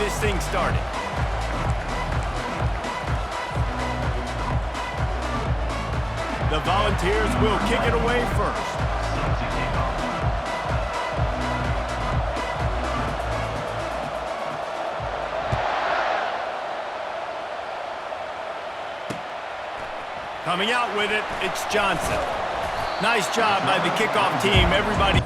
this thing started. The Volunteers will kick it away first. Coming out with it, it's Johnson. Nice job by the kickoff team. Everybody.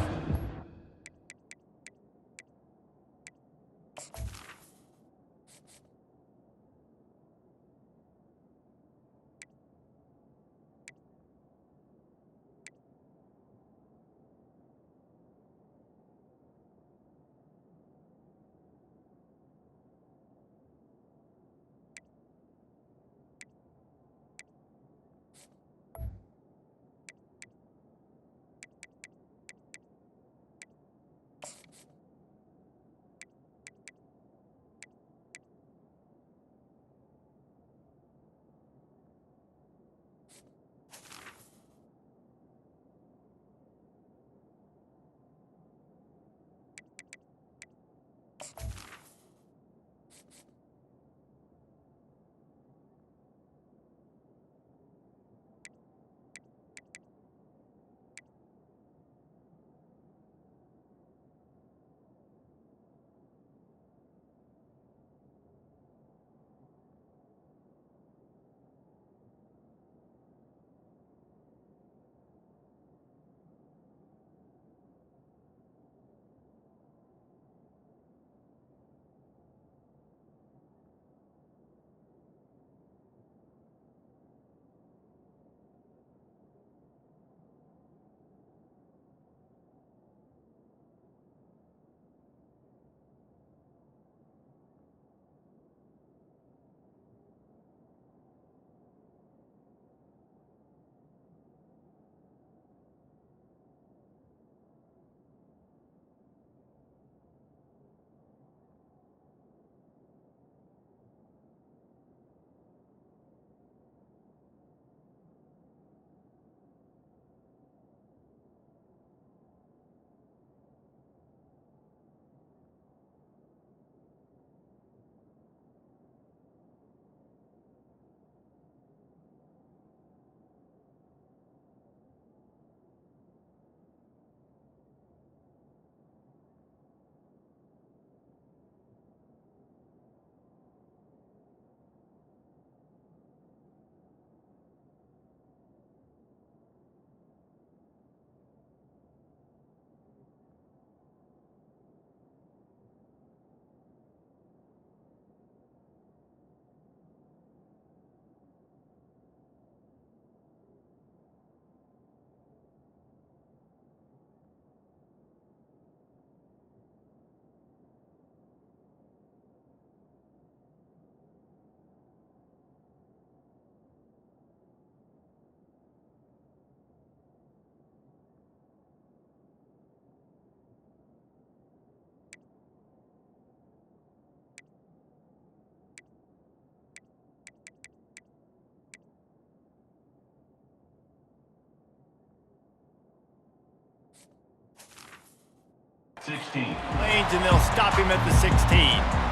Lanes, and they'll stop him at the 16.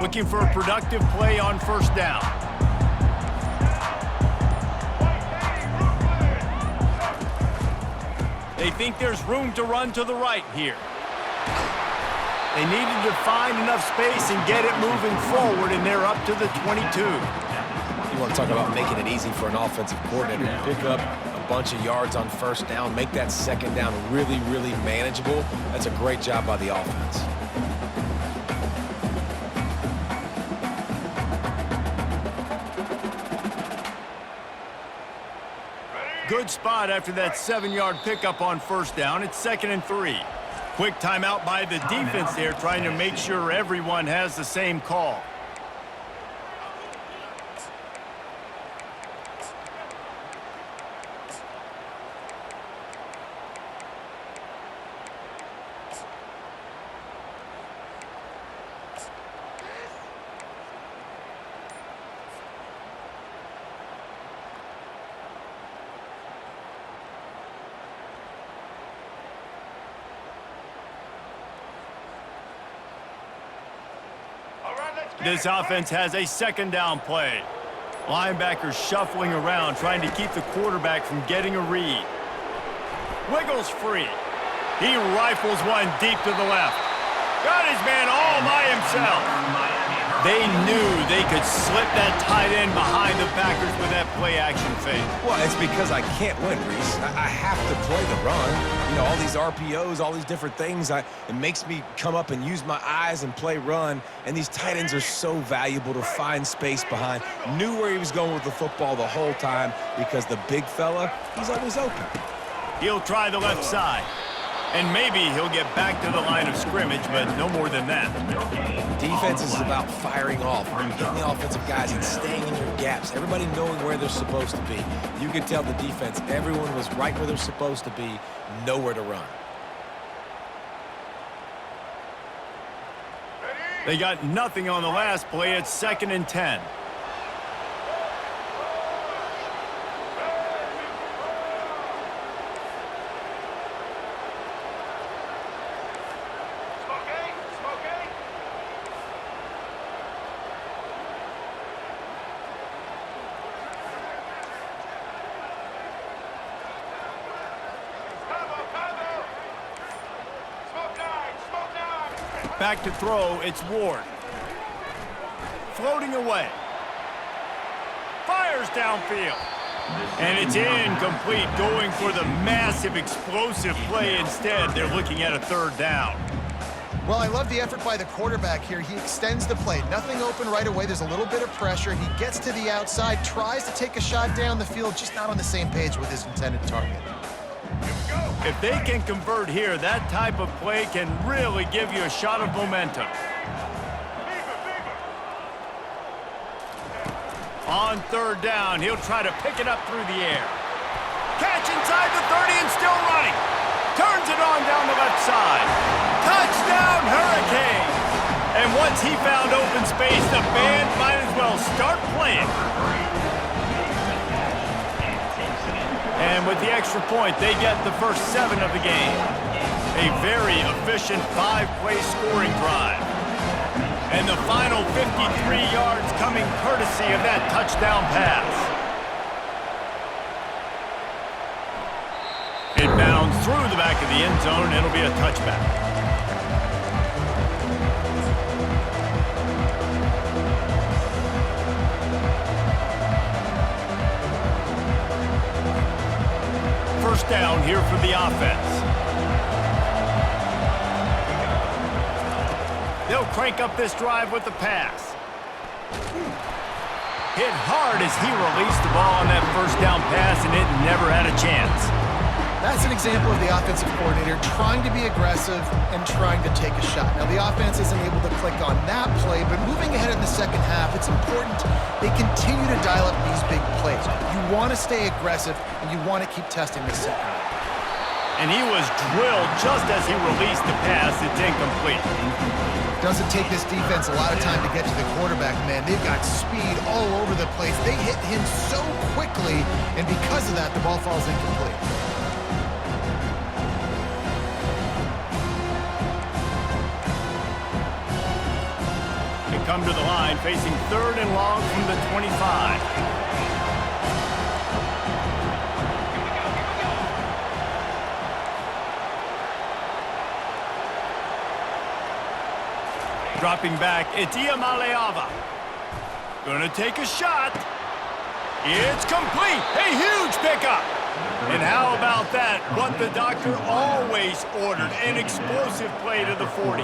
Looking for a productive play on first down. They think there's room to run to the right here. They needed to find enough space and get it moving forward, and they're up to the 22. You want to talk about making it easy for an offensive coordinator. Pick up a bunch of yards on first down, make that second down really, really manageable. That's a great job by the offense. Good spot after that 7-yard pickup on first down. It's 2nd and 3. Quick timeout by the defense there, trying to make sure everyone has the same call. This offense has a second down play. Linebackers shuffling around, trying to keep the quarterback from getting a read. Wiggles free. He rifles one deep to the left. Got his man all by himself. They knew they could slip that tight end behind the backers with that play-action fake. Well, it's because I can't win, Reese. I have to play the run. You know, all these RPOs, all these different things, it makes me come up and use my eyes and play run. And these tight ends are so valuable to find space behind. Knew where he was going with the football the whole time because the big fella, he's always open. He'll try the left side. And maybe he'll get back to the line of scrimmage, but no more than that. Defense is about firing off, hitting the offensive guys and staying in your gaps. Everybody knowing where they're supposed to be. You can tell the defense, everyone was right where they're supposed to be, nowhere to run. They got nothing on the last play. It's 2nd and 10. Back to throw, it's Ward. Floating away. Fires downfield. And it's incomplete, going for the massive explosive play instead. They're looking at a 3rd down. Well, I love the effort by the quarterback here. He extends the play. Nothing open right away. There's a little bit of pressure. He gets to the outside, tries to take a shot down the field, just not on the same page with his intended target. If they can convert here, that type of play can really give you a shot of momentum. On 3rd down, he'll try to pick it up through the air. Catch inside the 30 and still running. Turns it on down the left side. Touchdown, Hurricanes! And once he found open space, the band might as well start playing. And with the extra point, they get the first 7 of the game. A very efficient 5-play scoring drive. And the final 53 yards coming courtesy of that touchdown pass. It bounds through the back of the end zone. It'll be a touchback. First down here for the offense. They'll crank up this drive with the pass. Hit hard as he released the ball on that first down pass, and it never had a chance. That's an example of the offensive coordinator trying to be aggressive and trying to take a shot. Now, the offense isn't able to click on that play, but moving ahead in the second half, it's important they continue to dial up these big plays. You want to stay aggressive, and you want to keep testing the second half. And he was drilled just as he released the pass. It's incomplete. Doesn't take this defense a lot of time to get to the quarterback, man. They've got speed all over the place. They hit him so quickly, and because of that, the ball falls incomplete. They come to the line, facing 3rd and long from the 25. Dropping back, it's Iamaleava. Gonna take a shot. It's complete. A huge pickup. And how about that? What the doctor always ordered, an explosive play to the 40.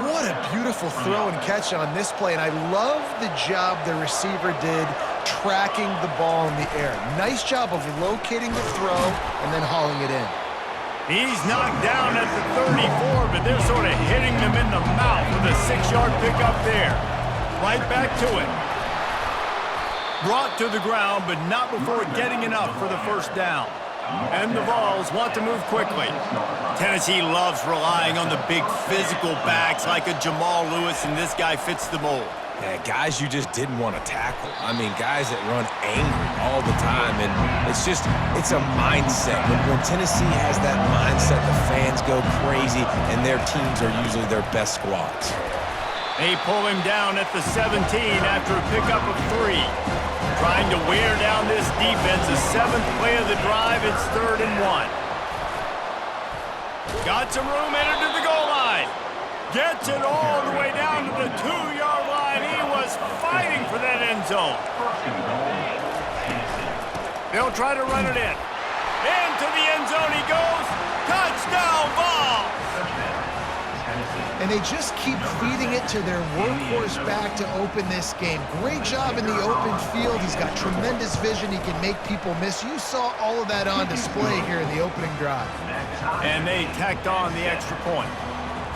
What a beautiful throw and catch on this play, and I love the job the receiver did tracking the ball in the air. Nice job of locating the throw and then hauling it in. He's knocked down at the 34, but they're sort of hitting him in the mouth with a 6-yard pickup there. Right back to it. Brought to the ground, but not before getting enough for the first down. And the Vols want to move quickly. Tennessee loves relying on the big physical backs like a Jamal Lewis, and this guy fits the mold. Yeah, guys you just didn't want to tackle. I mean, guys that run angry all the time, and it's a mindset. When Tennessee has that mindset, the fans go crazy, and their teams are usually their best squads. They pull him down at the 17 after a pickup of 3. Trying to wear down this defense. The 7th play of the drive. It's 3rd and 1. Got some room, headed to the goal line. Gets it all the way down to the 2-yard line. He was fighting for that end zone. They'll try to run it in. Into the end zone he goes. Touchdown ball. And they just keep feeding it to their workhorse back to open this game. Great job in the open field. He's got tremendous vision. He can make people miss. You saw all of that on display here in the opening drive. And they tacked on the extra point.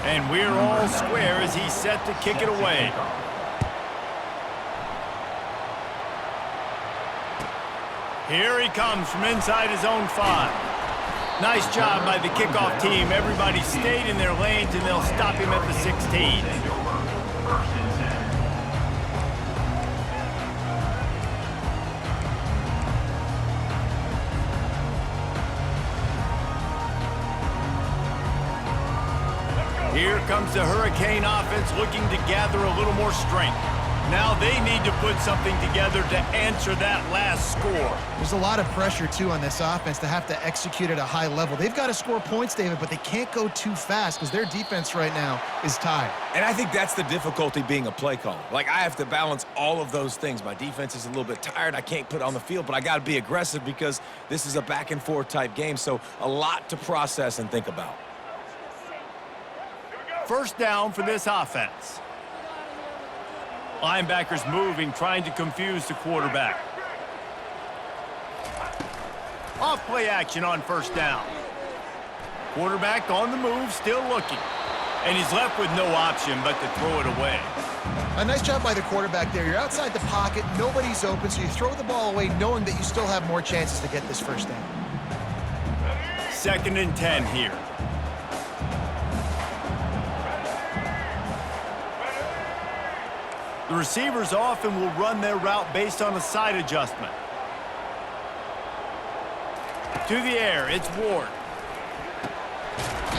And we're all square as he's set to kick it away. Here he comes from inside his own 5. Nice job by the kickoff team. Everybody stayed in their lanes, and they'll stop him at the 16. Here comes the Hurricane offense looking to gather a little more strength. Now they need to put something together to answer that last score. There's a lot of pressure, too, on this offense to have to execute at a high level. They've got to score points, David, but they can't go too fast because their defense right now is tired. And I think that's the difficulty being a play caller. Like, I have to balance all of those things. My defense is a little bit tired. I can't put it on the field, but I got to be aggressive because this is a back-and-forth type game, so a lot to process and think about. First down for this offense. Linebackers moving, trying to confuse the quarterback. Off play action on first down. Quarterback on the move, still looking. And he's left with no option but to throw it away. A nice job by the quarterback there. You're outside the pocket, nobody's open, so you throw the ball away knowing that you still have more chances to get this first down. 2nd and 10 here. The receivers often will run their route based on a side adjustment. To the air, it's Ward.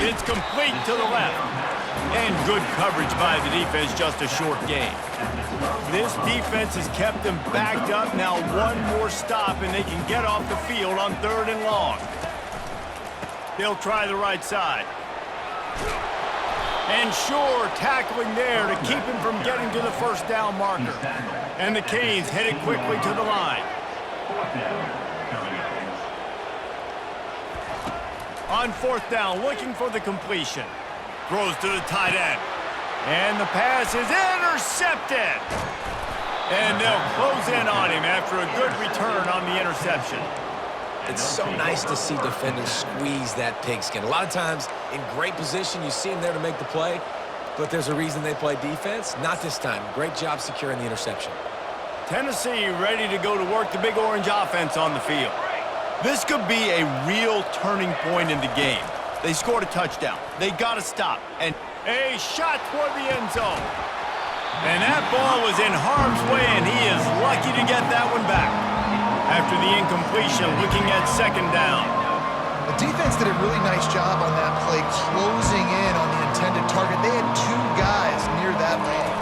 It's complete to the left. And good coverage by the defense, just a short gain. This defense has kept them backed up. Now one more stop, and they can get off the field on 3rd and long. They'll try the right side. And sure, tackling there to keep him from getting to the first down marker. And the Canes headed quickly to the line. On 4th down, looking for the completion. Throws to the tight end. And the pass is intercepted. And they'll close in on him after a good return on the interception. It's so nice to see defenders squeeze that pigskin. A lot of times, in great position, you see them there to make the play, but there's a reason they play defense. Not this time. Great job securing the interception. Tennessee ready to go to work the Big Orange offense on the field. This could be a real turning point in the game. They scored a touchdown. They got to stop. And a shot toward the end zone. And that ball was in harm's way, and he is lucky to get that one back. After the incompletion, looking at 2nd down. The defense did a really nice job on that play, closing in on the intended target. They had 2 guys near that ball.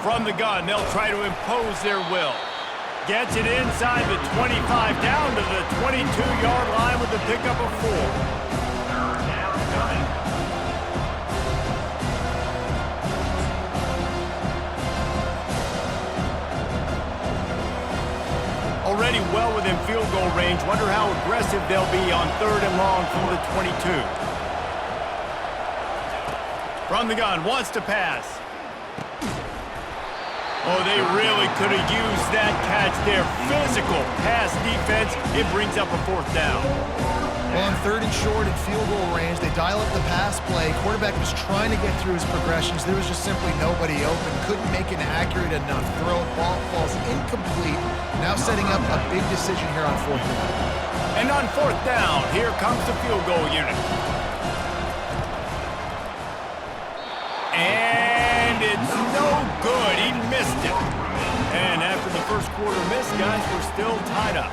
From the gun, they'll try to impose their will. Gets it inside the 25, down to the 22-yard line with a pickup of 4. Already well within field goal range. Wonder how aggressive they'll be on 3rd and long from the 22. From the gun, wants to pass. Oh, they really could have used that catch there. Physical pass defense. It brings up a 4th down. On 3rd and short in field goal range, they dial up the pass play. Quarterback was trying to get through his progressions. There was just simply nobody open. Couldn't make an accurate enough throw. Ball falls incomplete. Now setting up a big decision here on 4th down. And on 4th down, here comes the field goal unit. And it's no good. He missed it. And after the first quarter miss, guys, we're still tied up.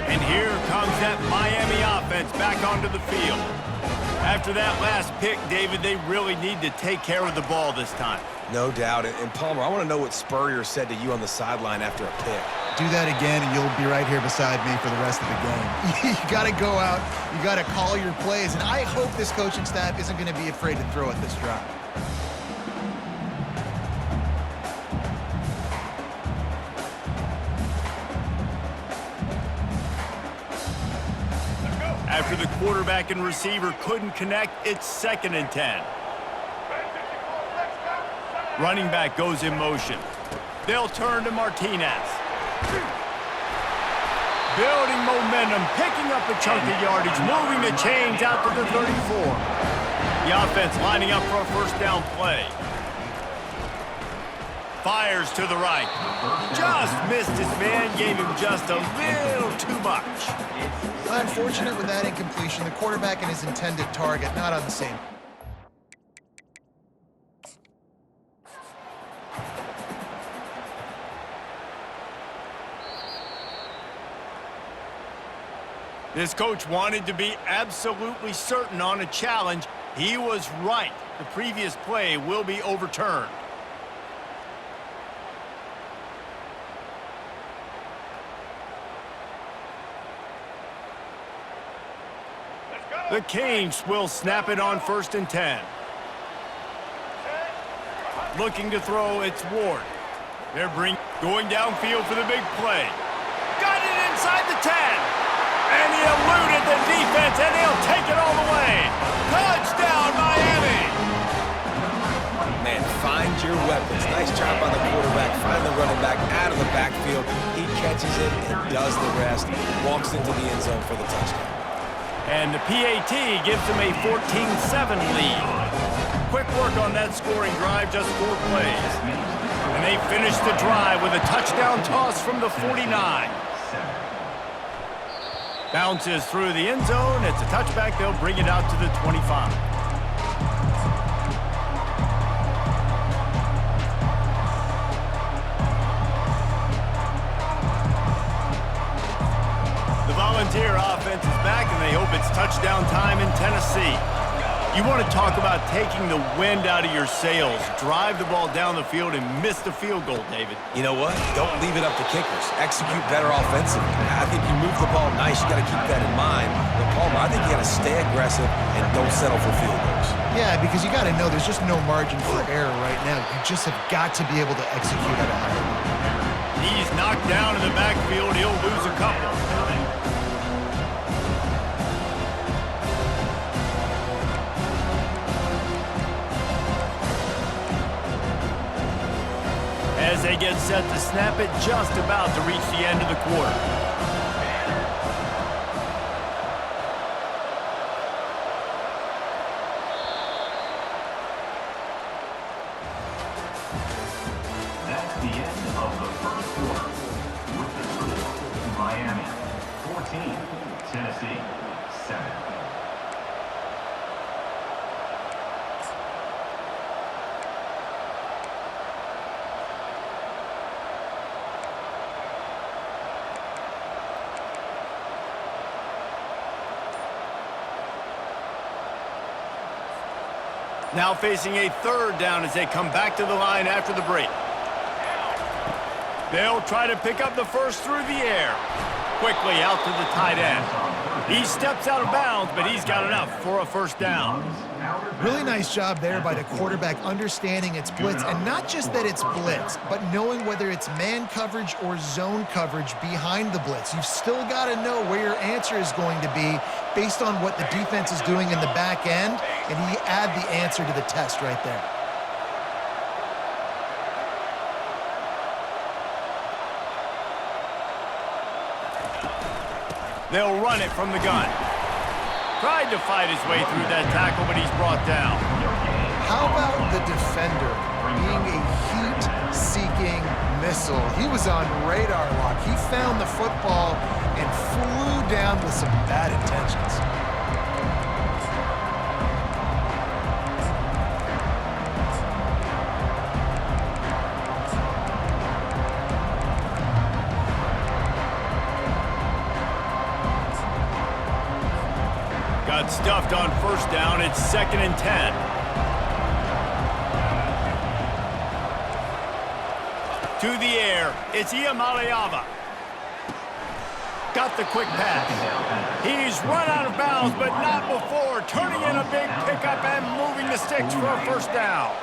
And here comes that Miami offense back onto the field. After that last pick, David, they really need to take care of the ball this time. No doubt. And Palmer, I want to know what Spurrier said to you on the sideline after a pick. Do that again, and you'll be right here beside me for the rest of the game. You got to go out. You got to call your plays, and I hope this coaching staff isn't going to be afraid to throw at this drive. After the quarterback and receiver couldn't connect, it's 2nd and 10. Running back goes in motion. They'll turn to Martinez. Building momentum, picking up a chunk of yardage, moving the chains out to the 34. The offense lining up for a first down play. Fires to the right. Just missed his man, gave him just a little too much. Unfortunate with that incompletion. The quarterback and his intended target not on the same. This coach wanted to be absolutely certain on a challenge. He was right. The previous play will be overturned. The Canes will snap it on 1st and 10. Looking to throw, it's Ward. They're going downfield for the big play. Got it inside the 10. And he eluded the defense, and he'll take it all the way. Touchdown, Miami! Man, find your weapons. Nice job by the quarterback. Find the running back out of the backfield. He catches it and does the rest. Walks into the end zone for the touchdown. And the PAT gives them a 14-7 lead. Quick work on that scoring drive, just 4 plays. And they finish the drive with a touchdown toss from the 49. Bounces through the end zone. It's a touchback. They'll bring it out to the 25. The Volunteer offense is back, and they hope it's touchdown time in Tennessee. You want to talk about taking the wind out of your sails. Drive the ball down the field and miss the field goal, David. You know what? Don't leave it up to kickers. Execute better offensively. I think you move the ball nice. You got to keep that in mind. But Palmer, I think you got to stay aggressive and don't settle for field goals. Yeah, because you got to know there's just no margin for error right now. You just have got to be able to execute at a high level. He's knocked down in the backfield. He'll lose a couple. As they get set to snap it, just about to reach the end of the quarter. That's the end of the first quarter. With the score, Miami 14, Tennessee 7. Now facing a 3rd down as they come back to the line after the break. They'll try to pick up the first through the air. Quickly out to the tight end. He steps out of bounds, but he's got enough for a first down. Really nice job there by the quarterback understanding it's blitz, and not just that it's blitz, but knowing whether it's man coverage or zone coverage behind the blitz. You've still got to know where your answer is going to be based on what the defense is doing in the back end, and he add the answer to the test right there. They'll run it from the gun. Tried to fight his way through that tackle, but he's brought down. How about the defender being a heat-seeking missile? He was on radar lock. He found the football and flew down with some bad intentions. Got stuffed on first down. It's 2nd and 10. To the air. It's Iamaleava. Got the quick pass. He's run out of bounds, but not before. Turning in a big pickup and moving the sticks for a first down.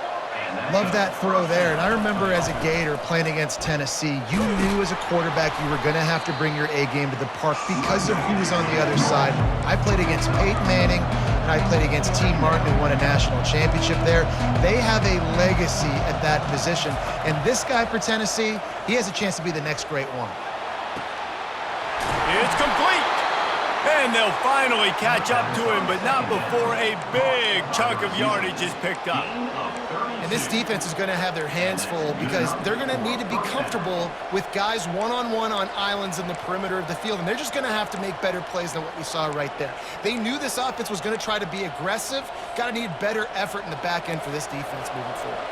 Love that throw there. And I remember as a Gator playing against Tennessee, you knew as a quarterback you were going to have to bring your A game to the park because of who was on the other side. I played against Peyton Manning, and I played against T. Martin, who won a national championship there. They have a legacy at that position. And this guy for Tennessee, he has a chance to be the next great one. It's complete. And they'll finally catch up to him, but not before a big chunk of yardage is picked up. And this defense is going to have their hands full because they're going to need to be comfortable with guys one-on-one on islands in the perimeter of the field, and they're just going to have to make better plays than what we saw right there. They knew this offense was going to try to be aggressive. Got to need better effort in the back end for this defense moving forward.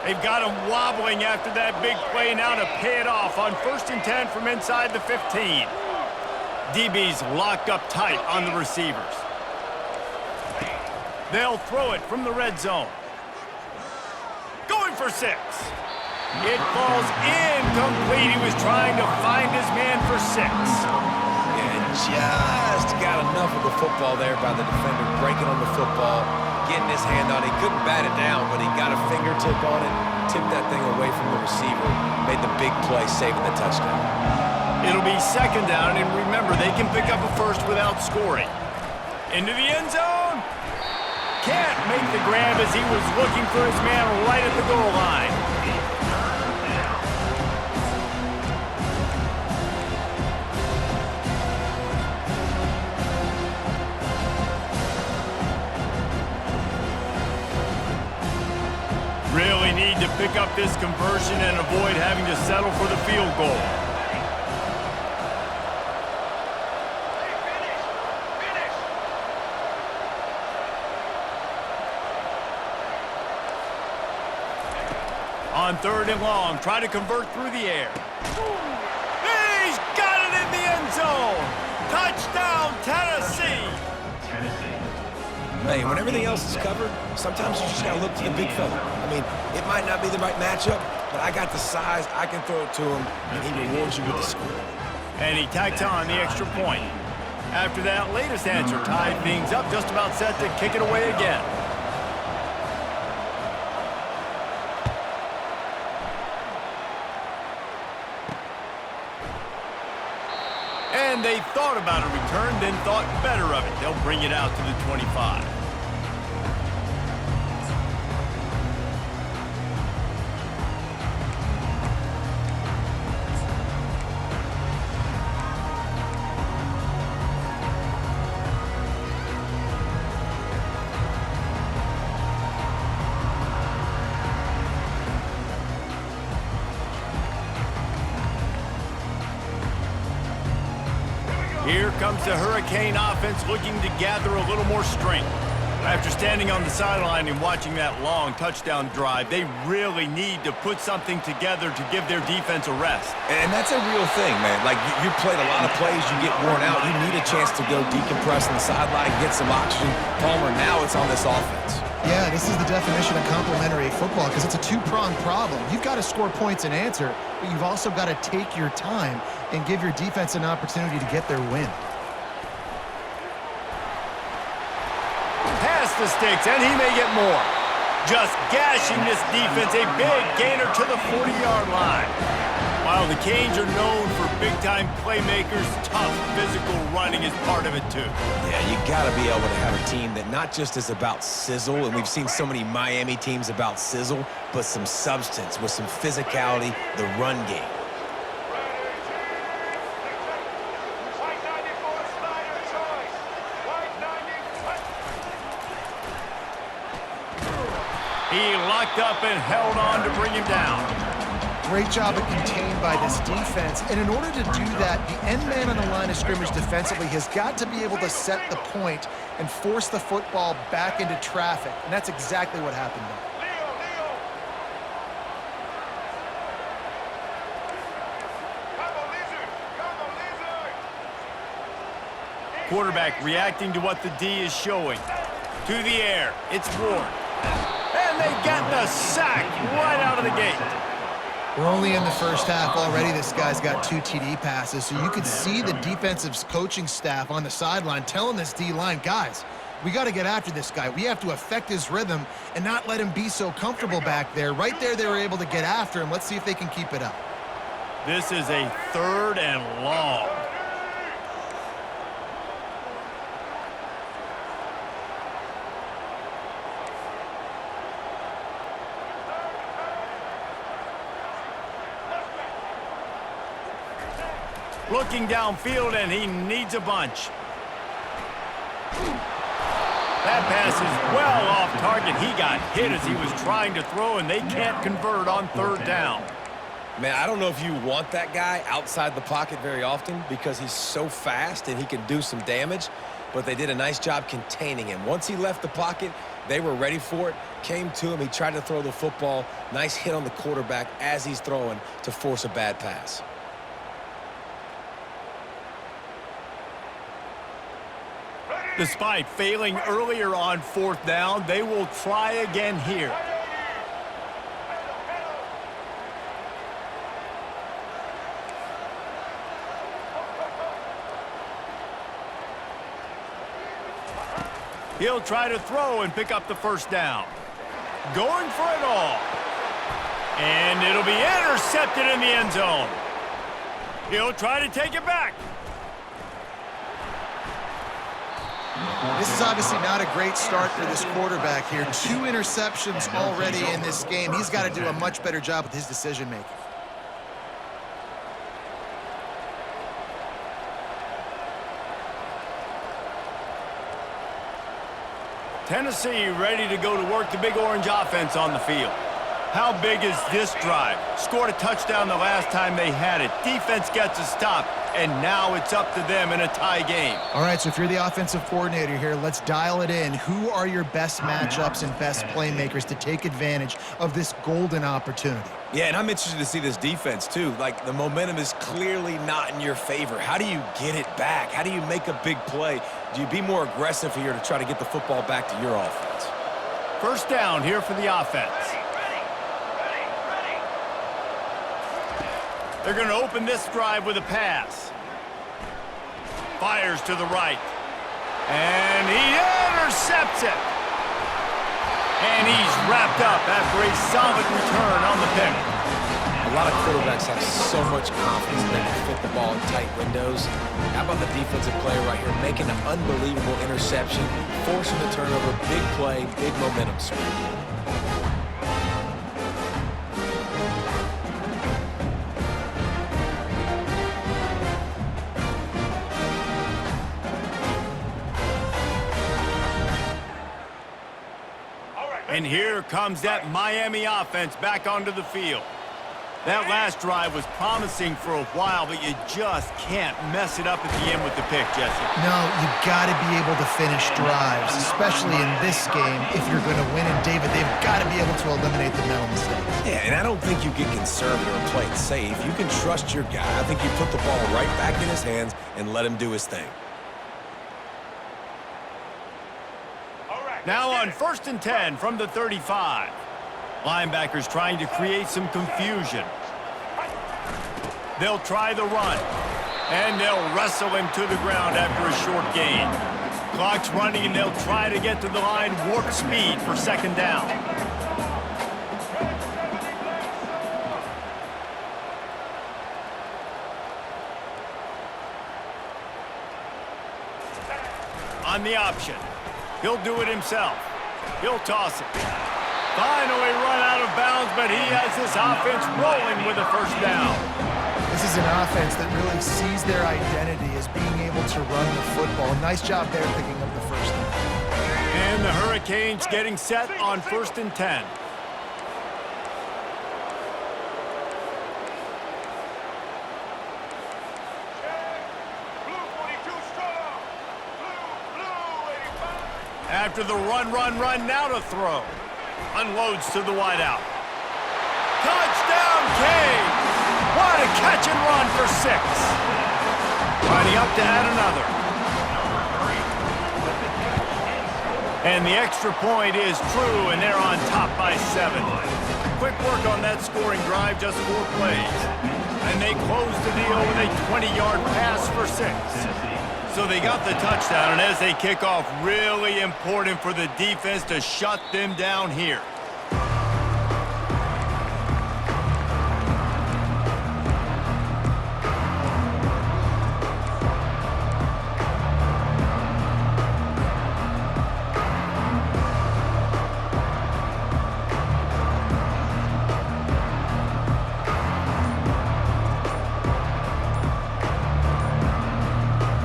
They've got him wobbling after that big play now to pay it off on 1st and 10 from inside the 15. DB's locked up tight on the receivers. They'll throw it from the red zone. Going for 6. It falls incomplete. He was trying to find his man for 6. And just got enough of the football there by the defender, breaking on the football, getting his hand on it. He couldn't bat it down, but he got a fingertip on it, tipped that thing away from the receiver, made the big play, saving the touchdown. It'll be 2nd down, and remember, they can pick up a first without scoring. Into the end zone. Can't make the grab as he was looking for his man right at the goal line. Really need to pick up this conversion and avoid having to settle for the field goal. On 3rd and long, try to convert through the air. He's got it in the end zone. Touchdown, Tennessee. Hey, when everything else is covered, sometimes you just got to look to the big fella. I mean, it might not be the right matchup, but I got the size, I can throw it to him, and he rewards you with the score. And he tacks on the extra point. After that latest answer tied things up, just about set to kick it away again. And they thought about a return, then thought better of it. They'll bring it out to the 25. Here comes the Hurricane offense looking to gather a little more strength. After standing on the sideline and watching that long touchdown drive, they really need to put something together to give their defense a rest. And that's a real thing, man. Like, you played a lot of plays, you get worn out. You need a chance to go decompress on the sideline, get some oxygen. Palmer, now it's on this offense. Yeah, this is the definition of complementary football because it's a two-pronged problem. You've got to score points and answer, but you've also got to take your time and give your defense an opportunity to get their win. Past the sticks, and he may get more. Just gashing this defense, a big gainer to the 40-yard line. While the Canes are known for big-time playmakers, tough physical running is part of it too. Yeah, you got to be able to have a team that not just is about sizzle, and we've seen so many Miami teams about sizzle, but some substance with some physicality, the run game. He locked up and held on to bring him down. Great job of contained by this defense. And in order to do that, the end man on the line of scrimmage defensively has got to be able to set the point and force the football back into traffic. And that's exactly what happened there. Quarterback reacting to what the D is showing. To the air, it's Ward. And they get the sack right out of the gate. We're only in the first half already. This guy's got 2 TD passes, so you could see the defensive coaching staff on the sideline telling this D-line, guys, we got to get after this guy. We have to affect his rhythm and not let him be so comfortable back there. Right there, they were able to get after him. Let's see if they can keep it up. This is a 3rd and long. Looking downfield, and he needs a bunch. That pass is well off target. He got hit as he was trying to throw, and they can't convert on 3rd down. Man, I don't know if you want that guy outside the pocket very often because he's so fast and he can do some damage, but they did a nice job containing him. Once he left the pocket, they were ready for it, came to him, he tried to throw the football. Nice hit on the quarterback as he's throwing to force a bad pass. Despite failing earlier on 4th down, they will try again here. He'll try to throw and pick up the 1st down. Going for it all. And it'll be intercepted in the end zone. He'll try to take it back. This is obviously not a great start for this quarterback here. 2 interceptions already in this game. He's got to do a much better job with his decision-making. Tennessee ready to go to work the Big Orange offense on the field. How big is this drive? Scored a touchdown the last time they had it. Defense gets a stop, and now it's up to them in a tie game. All right, so if you're the offensive coordinator here, let's dial it in. Who are your best matchups and best playmakers to take advantage of this golden opportunity? Yeah, and I'm interested to see this defense, too. Like, the momentum is clearly not in your favor. How do you get it back? How do you make a big play? Do you be more aggressive here to try to get the football back to your offense? 1st down here for the offense. They're going to open this drive with a pass. Fires to the right. And he intercepts it. And he's wrapped up after a solid return on the pick. A lot of quarterbacks have so much confidence that they can fit the ball in tight windows. How about the defensive player right here making an unbelievable interception, forcing the turnover, big play, big momentum swing. And here comes that Miami offense back onto the field. That last drive was promising for a while, but you just can't mess it up at the end with the pick, Jesse. No, you've got to be able to finish drives, especially in this game if you're going to win. And, David, they've got to be able to eliminate the mental mistakes. Yeah, and I don't think you get conservative or play it safe. You can trust your guy. I think you put the ball right back in his hands and let him do his thing. Now on 1st and 10 from the 35. Linebackers trying to create some confusion. They'll try the run. And they'll wrestle him to the ground after a short gain. Clock's running, and they'll try to get to the line warp speed for 2nd down. On the option. He'll do it himself. He'll toss it. Finally run out of bounds, but he has this offense rolling with a 1st down. This is an offense that really sees their identity as being able to run the football. Nice job there picking up the 1st down. And the Hurricanes getting set on 1st and 10. After the run, now to throw. Unloads to the wideout. Touchdown, Canes! What a catch and run for 6. Lining up to add another. And the extra point is true, and they're on top by 7. Quick work on that scoring drive, just 4 plays. And they close the deal with a 20-yard pass for 6. So they got the touchdown, and as they kick off, really important for the defense to shut them down here.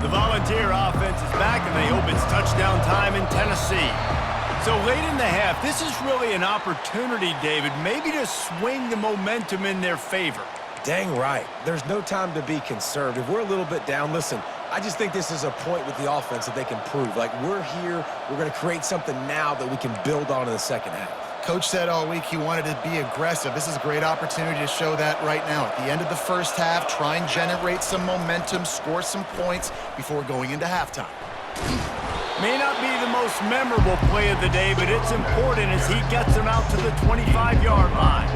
Volunteer offense is back, and they hope it's touchdown time in Tennessee. So late in the half, this is really an opportunity, David, maybe to swing the momentum in their favor. Dang right. There's no time to be conservative. We're a little bit down. Listen, I just think this is a point with the offense that they can prove. Like, we're here, we're going to create something now that we can build on in the second half. Coach said all week he wanted to be aggressive. This is a great opportunity to show that right now. At the end of the first half, try and generate some momentum, score some points before going into halftime. May not be the most memorable play of the day, but it's important as he gets them out to the 25-yard line.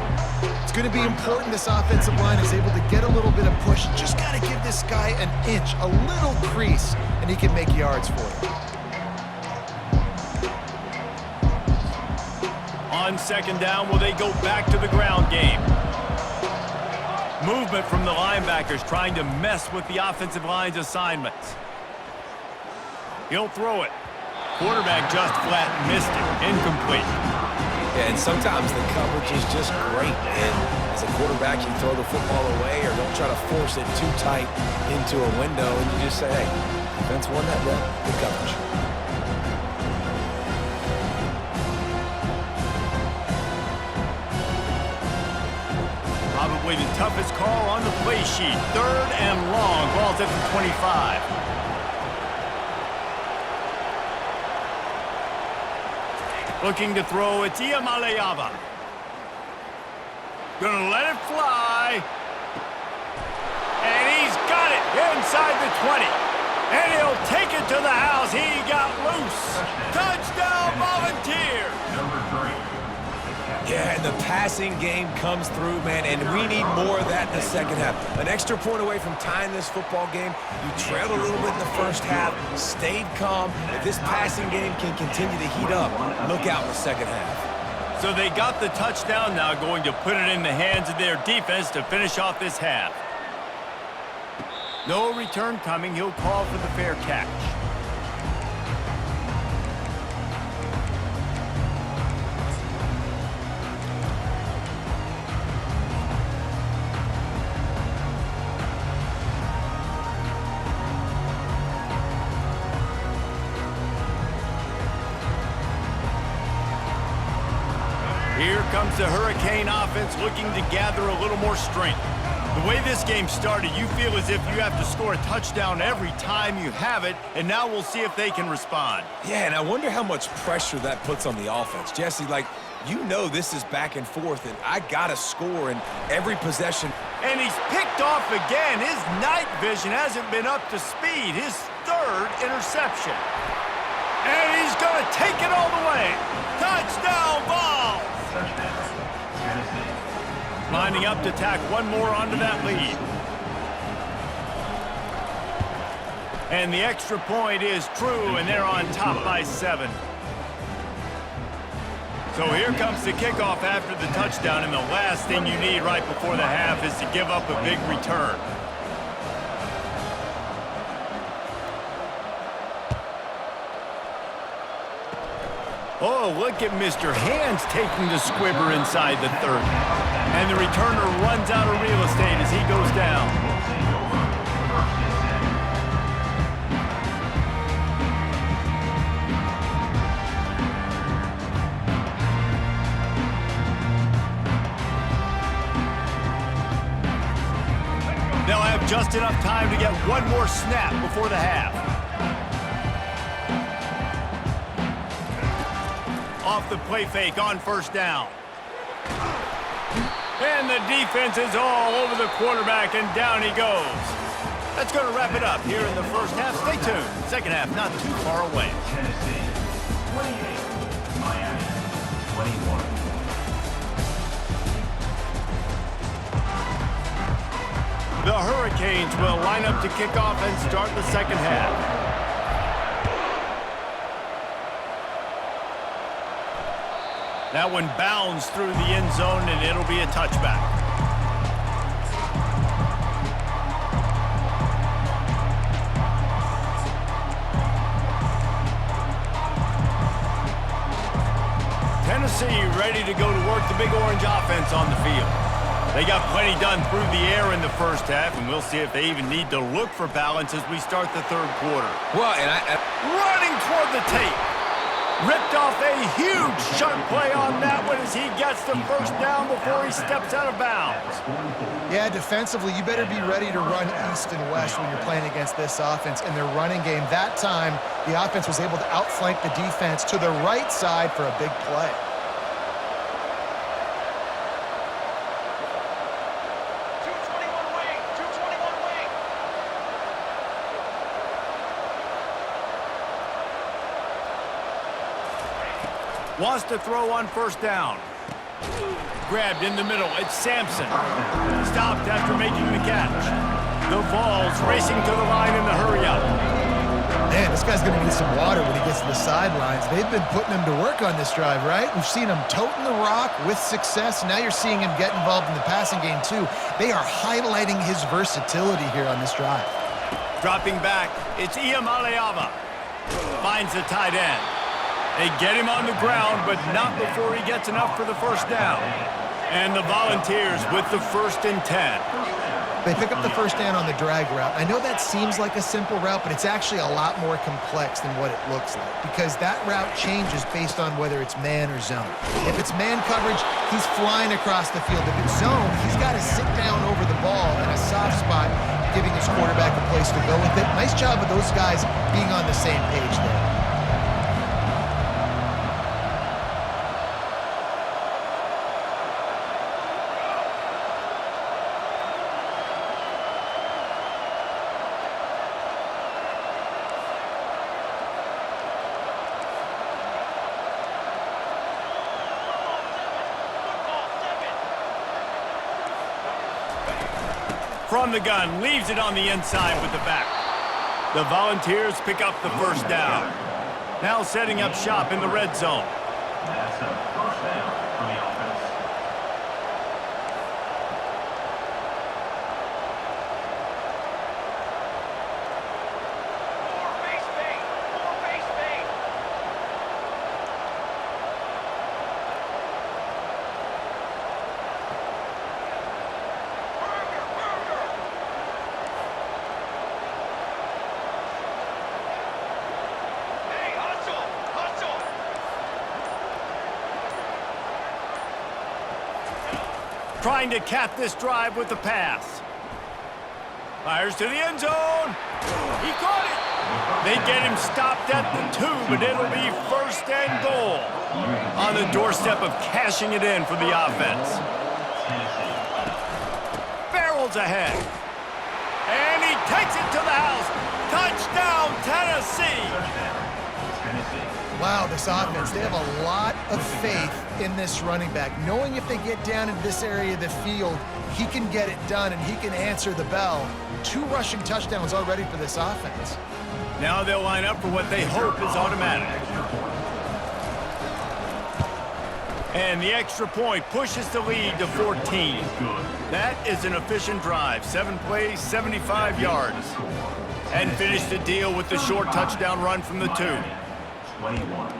It's going to be important this offensive line is able to get a little bit of push. Just got to give this guy an inch, a little crease, and he can make yards for you. On second down, will they go back to the ground game? Movement from the linebackers trying to mess with the offensive line's assignments. He'll throw it. Quarterback just flat missed it. Incomplete. Yeah, and sometimes the coverage is just great. And as a quarterback, you throw the football away or don't try to force it too tight into a window, and you just say, hey, defense won that rep. Good coverage. Probably the toughest call on the play sheet. 3rd and long. Ball's at the 25. Looking to throw, it's Iamaleava. Gonna let it fly. And he's got it inside the 20. And he'll take it to the house. He got loose. Touchdown, Volunteer. Number 3. Yeah, and the passing game comes through, man, and we need more of that in the second half. An extra point away from tying this football game. You trailed a little bit in the first half, stayed calm. If this passing game can continue to heat up, look out in the second half. So they got the touchdown now, going to put it in the hands of their defense to finish off this half. No return coming. He'll call for the fair catch. Here comes the Hurricane offense looking to gather a little more strength. The way this game started, you feel as if you have to score a touchdown every time you have it, and now we'll see if they can respond. Yeah, and I wonder how much pressure that puts on the offense. Jesse, like, you know this is back and forth, and I got to score in every possession. And he's picked off again. His night vision hasn't been up to speed. His 3rd interception. And he's going to take it all the way. Touchdown ball. Lining up to tack one more onto that lead. And the extra point is true, and they're on top by 7. So here comes the kickoff after the touchdown, and the last thing you need right before the half is to give up a big return. Oh, look at Mr. Hands taking the squibber inside the 30. And the returner runs out of real estate as he goes down. They'll have just enough time to get one more snap before the half. Off the play fake on first down. And the defense is all over the quarterback, and down he goes. That's going to wrap it up here in the first half. Stay tuned. Second half not too far away. 28. Miami, 21. The Hurricanes will line up to kick off and start the second half. That one bounds through the end zone, and it'll be a touchback. Tennessee ready to go to work the Big Orange offense on the field. They got plenty done through the air in the first half, and we'll see if they even need to look for balance as we start the third quarter. Well, and Running toward the tape. Ripped off a huge shunt play on that one as he gets the first down before he steps out of bounds. Yeah, defensively, you better be ready to run east and west when you're playing against this offense and their running game. That time, the offense was able to outflank the defense to the right side for a big play. Wants to throw on first down. Grabbed in the middle. It's Sampson. Stopped after making the catch. The Vols racing to the line in the hurry-up. Man, this guy's going to need some water when he gets to the sidelines. They've been putting him to work on this drive, right? We've seen him toting the rock with success. Now you're seeing him get involved in the passing game, too. They are highlighting his versatility here on this drive. Dropping back, it's Iamaleava. Finds the tight end. They get him on the ground, but not before he gets enough for the first down. And the Volunteers with the 1st and 10. They pick up the first down on the drag route. I know that seems like a simple route, but it's actually a lot more complex than what it looks like because that route changes based on whether it's man or zone. If it's man coverage, he's flying across the field. If it's zone, he's got to sit down over the ball in a soft spot, giving his quarterback a place to go with it. Nice job of those guys being on the same page there. From the gun, leaves it on the inside with the back. The Volunteers pick up the first down. Now setting up shop in the red zone. That's a first down for the offense. Trying to cap this drive with the pass. Fires to the end zone. He caught it. They get him stopped at the 2, but it'll be 1st and goal. On the doorstep of cashing it in for the offense. Barrels ahead. And he takes it to the house. Touchdown, Tennessee. Wow, this offense, they have a lot of faith in this running back, knowing if they get down in this area of the field, he can get it done and he can answer the bell. 2 rushing touchdowns already for this offense. Now they'll line up for what they hope is automatic. And the extra point pushes the lead to 14. That is an efficient drive. 7 plays, 75 yards. And finish the deal with the short touchdown run from the 2. 21.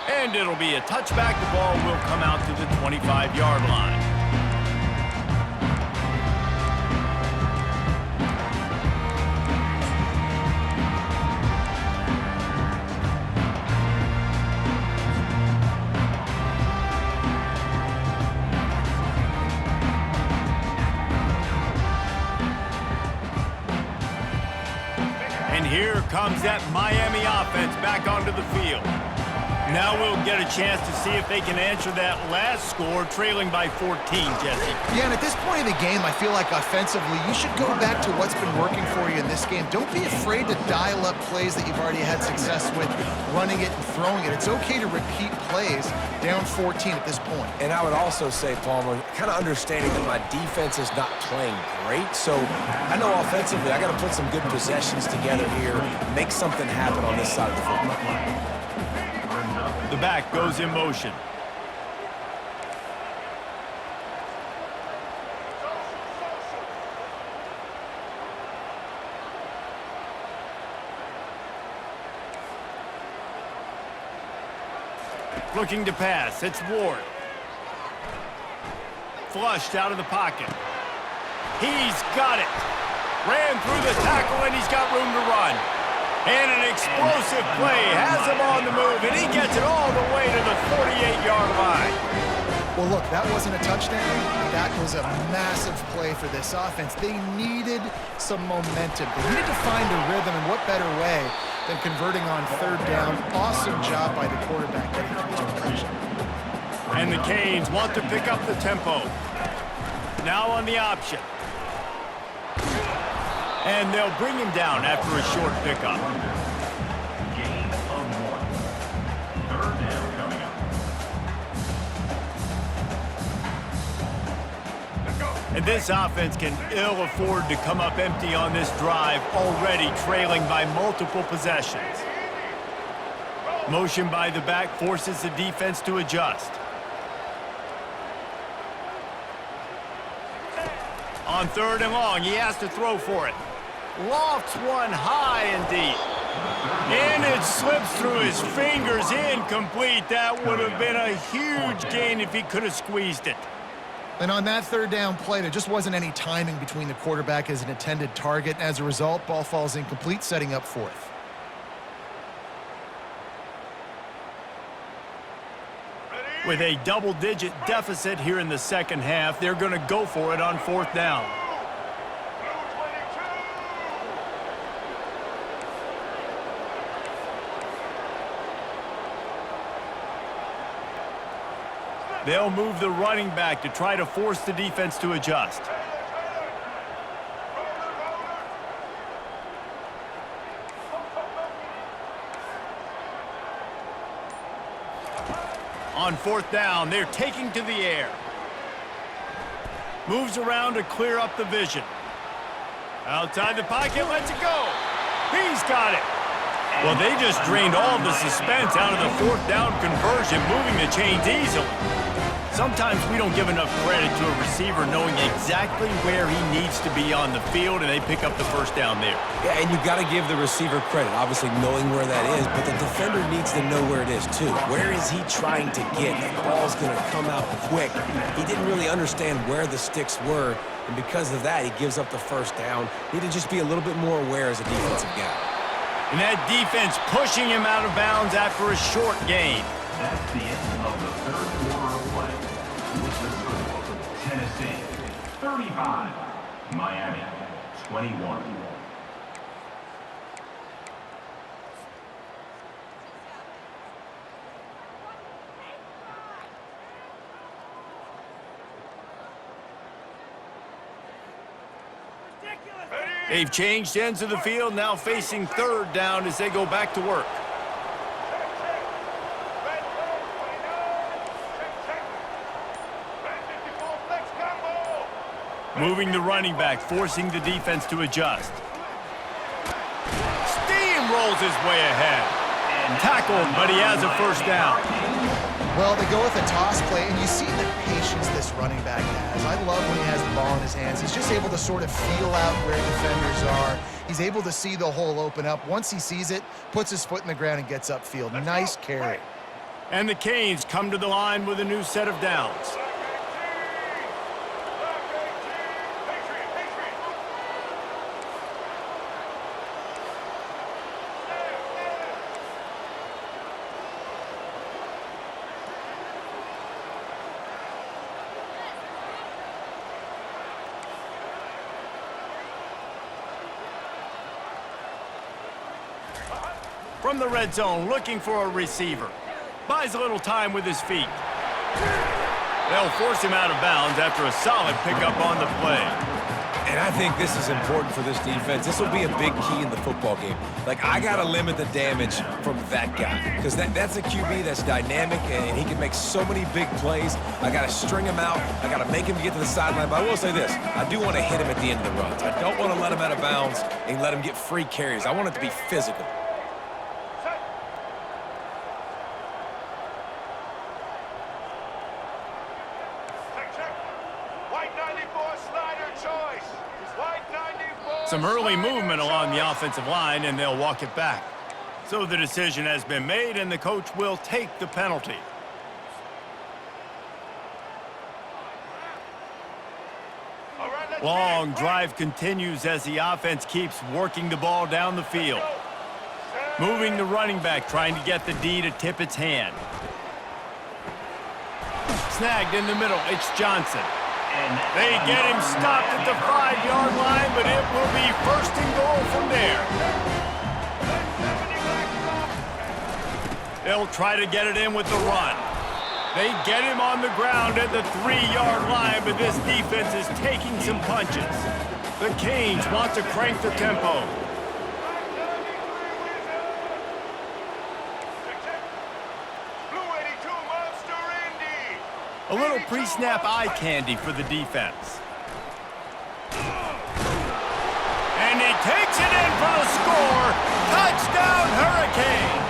And it'll be a touchback. The ball will come out to the 25-yard line. And here comes that Miami offense back onto the field. Now we'll get a chance to see if they can answer that last score, trailing by 14, Jesse. Yeah, and at this point in the game, I feel like offensively, you should go back to what's been working for you in this game. Don't be afraid to dial up plays that you've already had success with, running it and throwing it. It's okay to repeat plays down 14 at this point. And I would also say, Palmer, kind of understanding that my defense is not playing great. So I know offensively, I got to put some good possessions together here, make something happen on this side of the football. The back goes in motion. Looking to pass. It's Ward. Flushed out of the pocket. He's got it. Ran through the tackle, and he's got room to run. And an explosive play has him on the move, and he gets it all the way to the 48-yard line. Well, look, that wasn't a touchdown. That was a massive play for this offense. They needed some momentum. They needed to find a rhythm, and what better way than converting on third down. Awesome job by the quarterback getting through his progression. And the Canes want to pick up the tempo. Now on the option. And they'll bring him down after a short pickup. Gain of 1. Third down coming up. And this offense can ill afford to come up empty on this drive, already trailing by multiple possessions. Motion by the back forces the defense to adjust. On third and long, he has to throw for it. Lofts one high and deep. And it slips through his fingers, incomplete. That would have been a huge gain if he could have squeezed it. And on that third down play, there just wasn't any timing between the quarterback as an intended target. As a result, ball falls incomplete, setting up fourth. With a double-digit deficit here in the second half, they're going to go for it on fourth down. They'll move the running back to try to force the defense to adjust. On fourth down, they're taking to the air. Moves around to clear up the vision. Outside the pocket, lets it go. He's got it. Well, they just drained all the suspense out of the fourth down conversion, moving the chains easily. Sometimes we don't give enough credit to a receiver knowing exactly where he needs to be on the field, and they pick up the first down there. Yeah, and you've got to give the receiver credit, obviously knowing where that is, but the defender needs to know where it is too. Where is he trying to get? That ball's going to come out quick. He didn't really understand where the sticks were, and because of that, he gives up the first down. Need to just be a little bit more aware as a defensive guy. And that defense pushing him out of bounds after a short gain. That's the end of the third quarter of play. With the score, Tennessee 35, Miami 21. They've changed ends of the field, now facing third down as they go back to work. Moving the running back, forcing the defense to adjust. Steamrolls his way ahead. Tackled, but he has a first down. Well, they go with a toss play, and you see the patience this running back has. I love when he has the ball in his hands. He's just able to sort of feel out where defenders are. He's able to see the hole open up. Once he sees it, puts his foot in the ground and gets upfield. Nice carry. And the Canes come to the line with a new set of downs. From the red zone, looking for a receiver. Buys a little time with his feet. They'll force him out of bounds after a solid pickup on the play. And I think this is important for this defense. This will be a big key in the football game. Like, I got to limit the damage from that guy because that's a QB that's dynamic, and he can make so many big plays. I got to string him out. I got to make him get to the sideline. But I will say this. I do want to hit him at the end of the runs. I don't want to let him out of bounds and let him get free carries. I want it to be physical. Some early movement along the offensive line, and they'll walk it back. So the decision has been made, and the coach will take the penalty. Long drive continues as the offense keeps working the ball down the field. Moving the running back, trying to get the D to tip its hand. Snagged in the middle, it's Johnson. They get him stopped at the 5-yard line, but it will be 1st and goal from there. They'll try to get it in with the run. They get him on the ground at the 3-yard line, but this defense is taking some punches. The Canes want to crank the tempo. A little pre-snap eye candy for the defense. And he takes it in for the score. Touchdown, Hurricanes!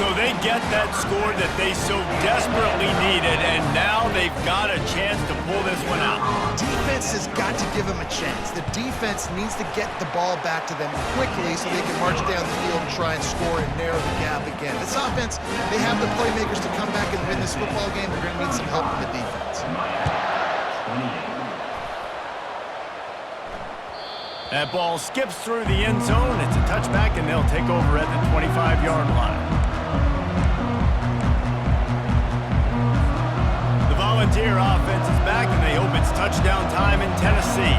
So they get that score that they so desperately needed, and now they've got a chance to pull this one out. Defense has got to give them a chance. The defense needs to get the ball back to them quickly so they can march down the field and try and score and narrow the gap again. This offense, they have the playmakers to come back and win this football game. They're going to need some help from the defense. That ball skips through the end zone. It's a touchback, and they'll take over at the 25-yard line. Volunteer offense is back, and they hope it's touchdown time in Tennessee.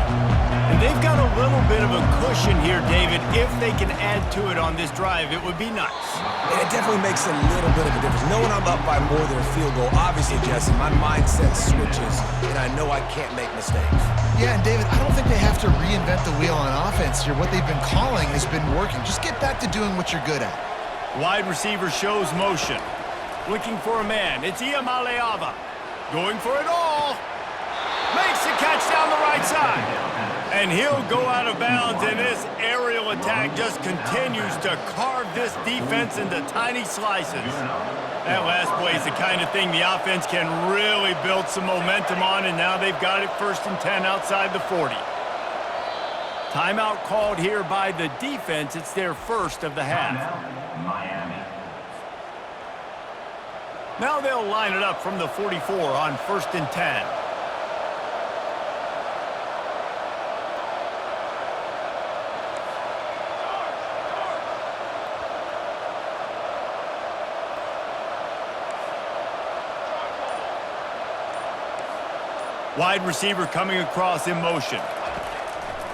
And they've got a little bit of a cushion here, David. If they can add to it on this drive, it would be nice. And it definitely makes a little bit of a difference. Knowing I'm up by more than a field goal, obviously, Jesse, my mindset switches, and I know I can't make mistakes. Yeah, and David, I don't think they have to reinvent the wheel on offense here. What they've been calling has been working. Just get back to doing what you're good at. Wide receiver shows motion. Looking for a man. It's Iamaleava. Going for it all. Makes the catch down the right side. And he'll go out of bounds, and this aerial attack just continues to carve this defense into tiny slices. That last play is the kind of thing the offense can really build some momentum on, and now they've got it 1st and 10 outside the 40. Timeout called here by the defense. It's their first of the half. Miami. Now they'll line it up from the 44 on 1st and 10. Wide receiver coming across in motion.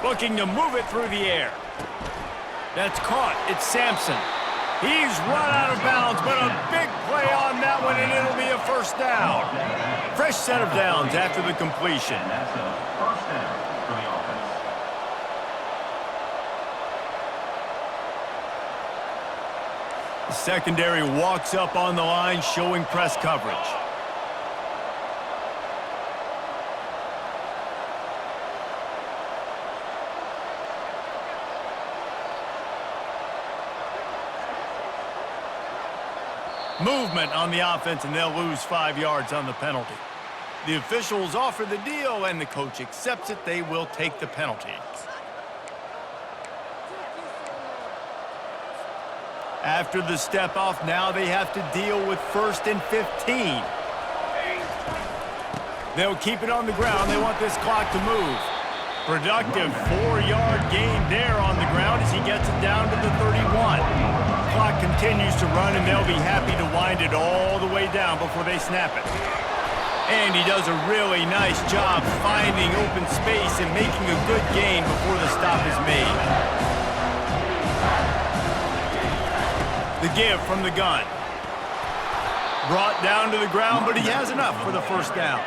Looking to move it through the air. That's caught. It's Sampson. He's run out of bounds, but a big play on that one, and it'll be a 1st down. Fresh set of downs after the completion. And that's a 1st down for the offense. The secondary walks up on the line, showing press coverage. Movement on the offense, and they'll lose 5 yards on the penalty. The officials offer the deal, and the coach accepts it. They will take the penalty. After the step off, now they have to deal with 1st and 15. They'll keep it on the ground. They want this clock to move. Productive 4-yard gain there on the ground as he gets it down to the 31. Clock continues to run, and they'll be happy to wind it all the way down before they snap it. And he does a really nice job finding open space and making a good gain before the stop is made. The give from the gun. Brought down to the ground, but he has enough for the first down.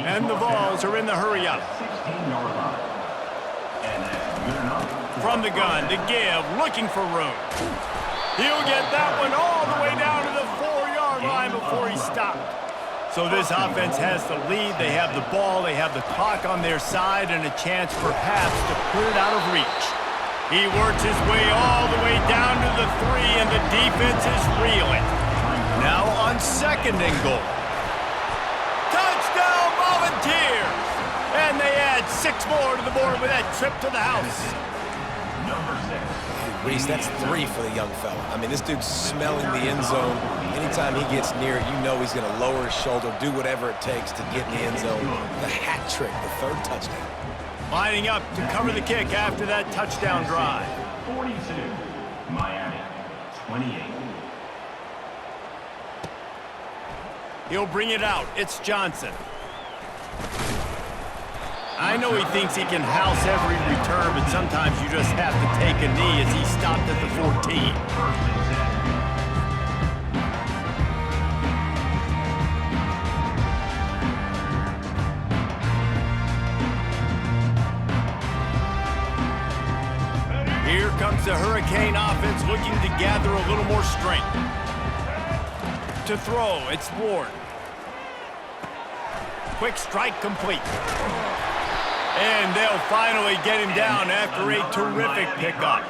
And the Vols are in the hurry-up. 16-yard line. And that's good enough. From the gun to give, looking for room. He'll get that one all the way down to the 4-yard line before he stopped. So this offense has the lead. They have the ball. They have the clock on their side and a chance perhaps to put it out of reach. He works his way all the way down to the 3, and the defense is reeling. Now on 2nd and goal. Touchdown Volunteers! And they add 6 more to the board with that trip to the house. Number 6. Reese, that's 3 for the young fella. I mean, this dude's smelling the end zone. Anytime he gets near it, you know he's going to lower his shoulder, do whatever it takes to get in the end zone. The hat trick, the 3rd touchdown. Lining up to cover the kick after that touchdown drive. 42. Miami. 28. He'll bring it out. It's Johnson. I know he thinks he can house every return, but sometimes you just have to take a knee as he stopped at the 14. Here comes the Hurricane offense looking to gather a little more strength. To throw, it's Ward. Quick strike complete. And they'll finally get him down after a terrific pickup.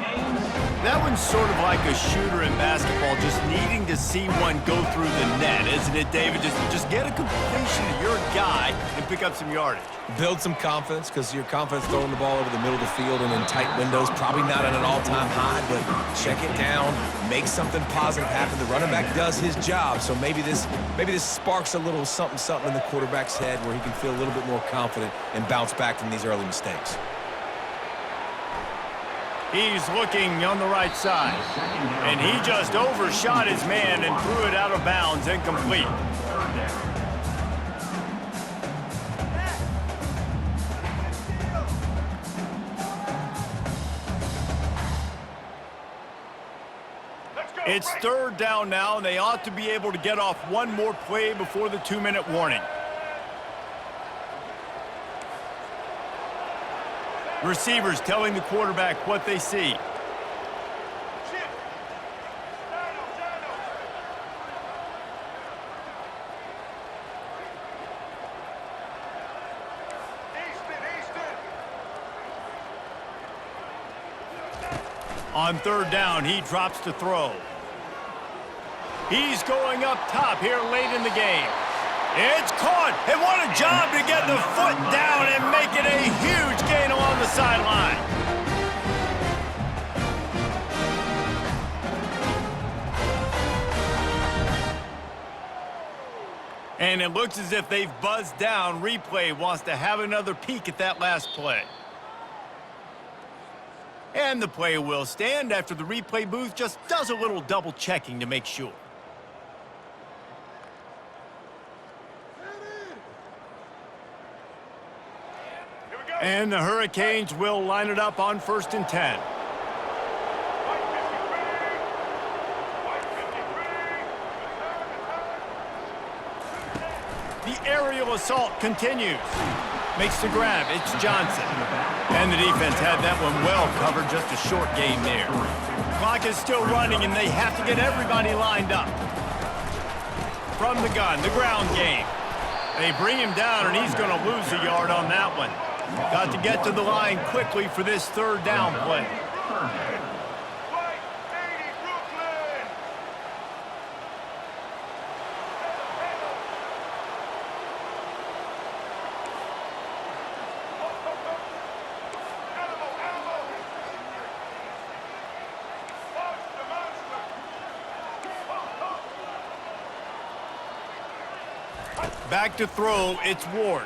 That one's sort of like a shooter in basketball, just needing to see one go through the net, isn't it, David? Just get a completion to your guy and pick up some yardage. Build some confidence, because your confidence throwing the ball over the middle of the field and in tight windows, probably not at an all-time high, but check it down, make something positive happen. The running back does his job, so maybe this sparks a little something in the quarterback's head where he can feel a little bit more confident and bounce back from these early mistakes. He's looking on the right side, and he just overshot his man and threw it out of bounds, incomplete. It's 3rd down now, and they ought to be able to get off one more play before the 2-minute warning. Receivers telling the quarterback what they see. On 3rd down, he drops to throw. He's going up top here late in the game. It's caught, and what a job to get the foot down and make it a huge gain along the sideline. And it looks as if they've buzzed down. Replay wants to have another peek at that last play. And the play will stand after the replay booth just does a little double checking to make sure. And the Hurricanes will line it up on 1st and 10. The aerial assault continues. Makes the grab. It's Johnson. And the defense had that one well covered. Just a short game there. Clock is still running, and they have to get everybody lined up. From the gun, the ground game. They bring him down, and he's going to lose a yard on that one. Got to get to the line quickly for this 3rd down play. Back to throw, it's Ward.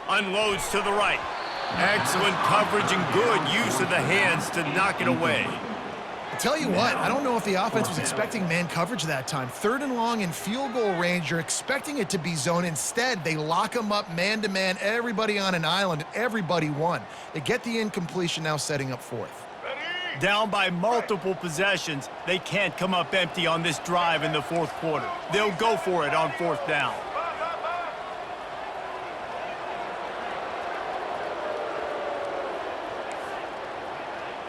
Unloads to the right. Excellent coverage and good use of the hands to knock it away. I'll tell you what, I don't know if the offense was expecting man coverage that time. 3rd and long in field goal range, you're expecting it to be zone. Instead, they lock them up man-to-man, everybody on an island, and everybody won. They get the incompletion now, setting up 4th. Down by multiple possessions, they can't come up empty on this drive in the fourth quarter. They'll go for it on fourth down.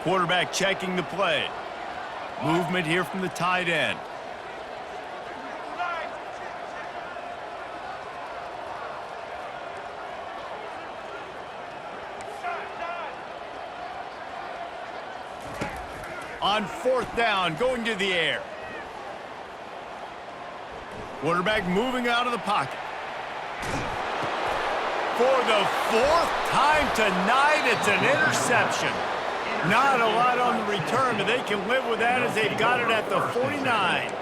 Quarterback checking the play. Movement here from the tight end. On fourth down, going to the air. Quarterback moving out of the pocket. For the fourth time tonight, it's an interception. Not a lot on the return, but they can live with that as they've got it at the 49.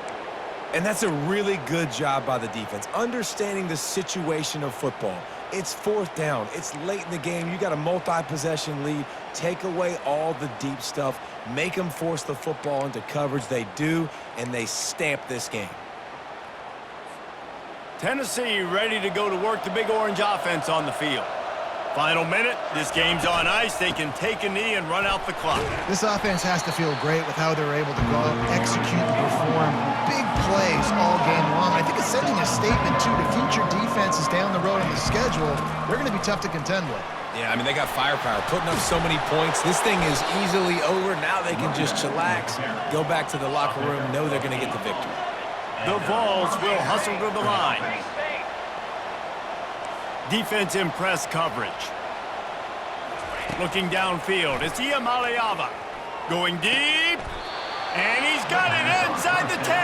And that's a really good job by the defense, understanding the situation of football. It's fourth down. It's late in the game. You got a multi-possession lead. Take away all the deep stuff. Make them force the football into coverage. They do, and they stamp this game. Tennessee ready to go to work the Big Orange offense on the field. Final minute, this game's on ice. They can take a knee and run out the clock. This offense has to feel great with how they're able to go out, execute, and perform big plays all game long. I think it's sending a statement, too, to future defenses down the road on the schedule. They're going to be tough to contend with. Yeah, I mean, they got firepower, putting up so many points. This thing is easily over. Now they can just chillax, go back to the locker room, know they're going to get the victory. The Vols will hustle to the line. Defense in press coverage. Looking downfield, it's Iamaleava. Going deep, and he's got it inside the 10.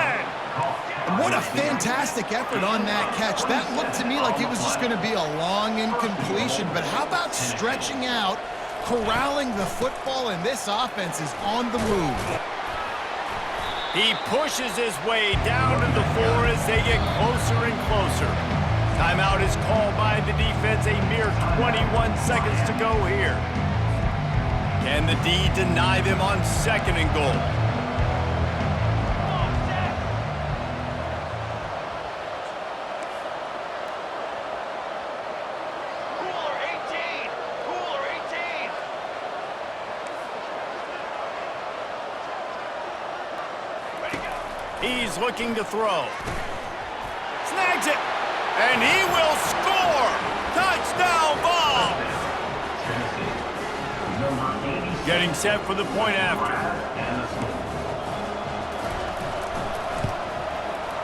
And what a fantastic effort on that catch. That looked to me like it was just going to be a long incompletion, but how about stretching out, corralling the football, and this offense is on the move. He pushes his way down to the 4 as they get closer and closer. Timeout is called by the defense. A mere 21 seconds to go here. Can the D deny them on second and goal? He's looking to throw. Snags it. And he will score! Touchdown, Vols! Getting set for the point after.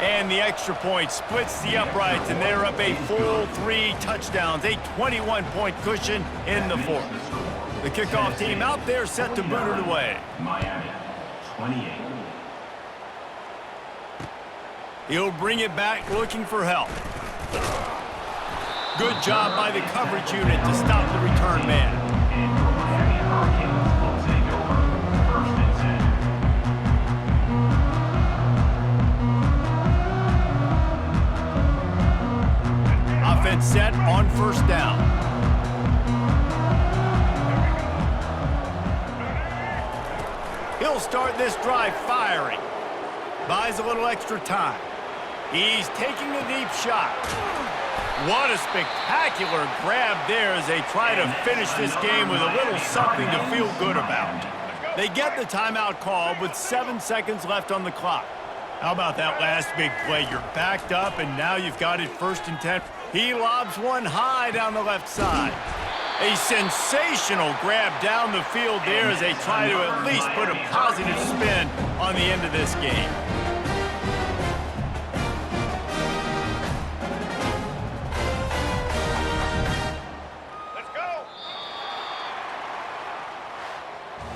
And the extra point splits the uprights, and they're up a full 3 touchdowns, a 21-point cushion in the fourth. The kickoff team out there set to boot it away. Miami, 28. He'll bring it back looking for help. Good job by the coverage unit to stop the return man. And your Miami Hurricanes will take over 1st and 10. Offense set on first down. He'll start this drive firing. Buys a little extra time. He's taking a deep shot. What a spectacular grab there as they try to finish this game with a little something to feel good about. They get the timeout call with 7 seconds left on the clock. How about that last big play? You're backed up, and now you've got it 1st and 10. He lobs one high down the left side. A sensational grab down the field there as they try to at least put a positive spin on the end of this game.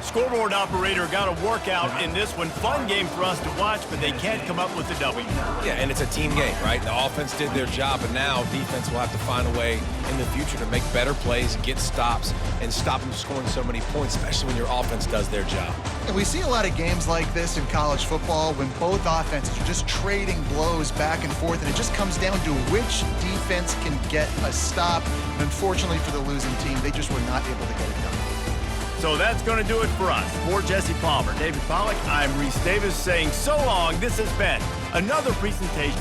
Scoreboard operator got a workout in this one. Fun game for us to watch, but they can't come up with a W. Yeah, and it's a team game, right? The offense did their job, and now defense will have to find a way in the future to make better plays, get stops, and stop them scoring so many points, especially when your offense does their job. And we see a lot of games like this in college football when both offenses are just trading blows back and forth, and it just comes down to which defense can get a stop. And unfortunately for the losing team, they just were not able to get it done. So that's going to do it for us. For Jesse Palmer, David Pollack, I'm Reese Davis saying so long. This has been another presentation.